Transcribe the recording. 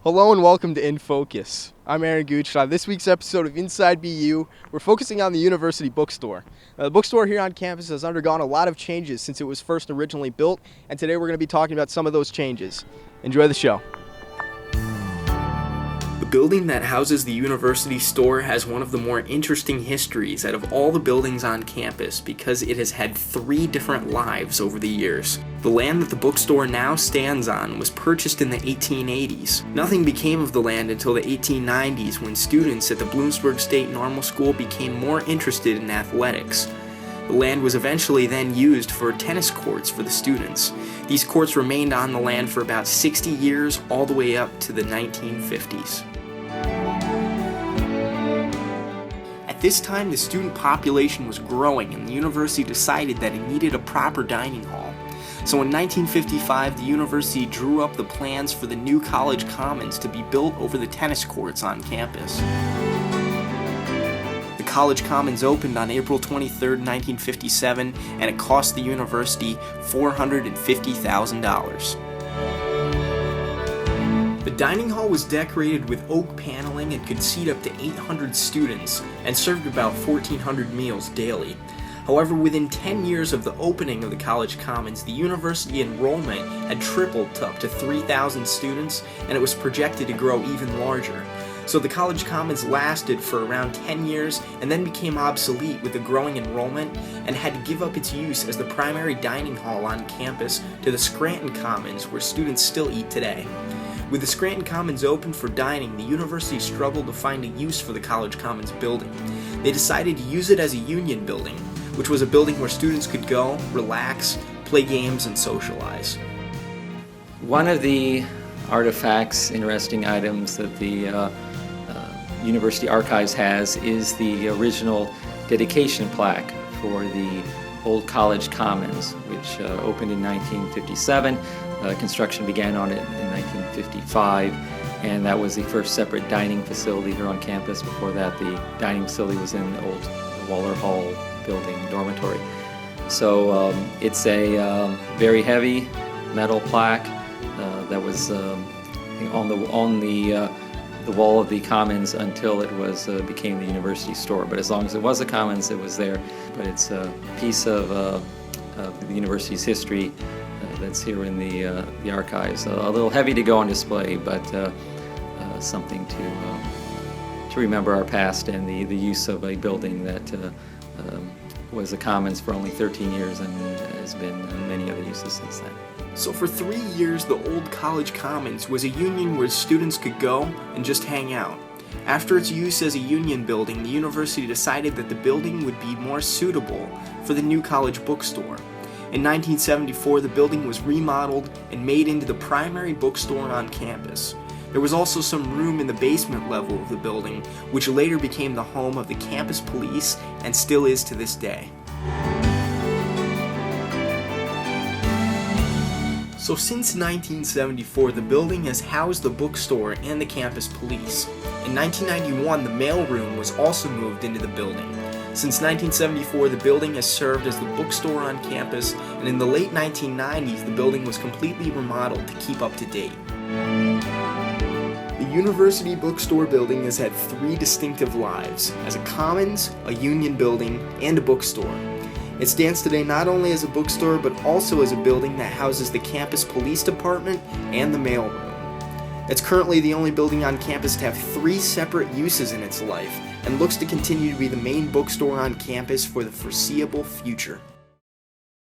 Hello and welcome to In Focus. I'm Aaron Gooch. On this week's episode of Inside BU, we're focusing on the University Bookstore. The bookstore here on campus has undergone a lot of changes since it was first originally built, and today we're going to be talking about some of those changes. Enjoy the show. The building that houses the university store has one of the more interesting histories out of all the buildings on campus because it has had 3 different lives over the years. The land that the bookstore now stands on was purchased in the 1880s. Nothing became of the land until the 1890s when students at the Bloomsburg State Normal School became more interested in athletics. The land was eventually then used for tennis courts for the students. These courts remained on the land for about 60 years, all the way up to the 1950s. At this time, the student population was growing, and the university decided that it needed a proper dining hall. So in 1955, the university drew up the plans for the new college commons to be built over the tennis courts on campus. The college commons opened on April 23, 1957, and it cost the university $450,000. The dining hall was decorated with oak paneling and could seat up to 800 students and served about 1,400 meals daily. However, within 10 years of the opening of the college commons, the university enrollment had tripled to up to 3,000 students, and it was projected to grow even larger. So the college commons lasted for around 10 years and then became obsolete with the growing enrollment and had to give up its use as the primary dining hall on campus to the Scranton Commons, where students still eat today. With the Scranton Commons open for dining, the university struggled to find a use for the College Commons building. They decided to use it as a union building, which was a building where students could go, relax, play games, and socialize. One of the artifacts, interesting items that the University Archives has is the original dedication plaque for the old College Commons, which opened in 1957. Construction began on it in 1955, and that was the first separate dining facility here on campus. Before that, the dining facility was in the old Waller Hall building dormitory. So it's a very heavy metal plaque that was on the wall of the Commons until it was became the university store. But as long as it was the Commons, it was there. But it's a piece of the university's history that's here in the archives. A little heavy to go on display, but something to remember our past and the use of a building that was the Commons for only 13 years and has been many other uses since then. So for 3 years, the old College Commons was a union where students could go and just hang out. After its use as a union building, the university decided that the building would be more suitable for the new college bookstore. In 1974, the building was remodeled and made into the primary bookstore on campus. There was also some room in the basement level of the building, which later became the home of the campus police and still is to this day. So since 1974, the building has housed the bookstore and the campus police. In 1991, the mailroom was also moved into the building. Since 1974, the building has served as the bookstore on campus, and in the late 1990s, the building was completely remodeled to keep up to date. The University Bookstore building has had 3 distinctive lives: as a commons, a union building, and a bookstore. It stands today not only as a bookstore, but also as a building that houses the campus police department and the mailroom. It's currently the only building on campus to have 3 separate uses in its life, and looks to continue to be the main bookstore on campus for the foreseeable future.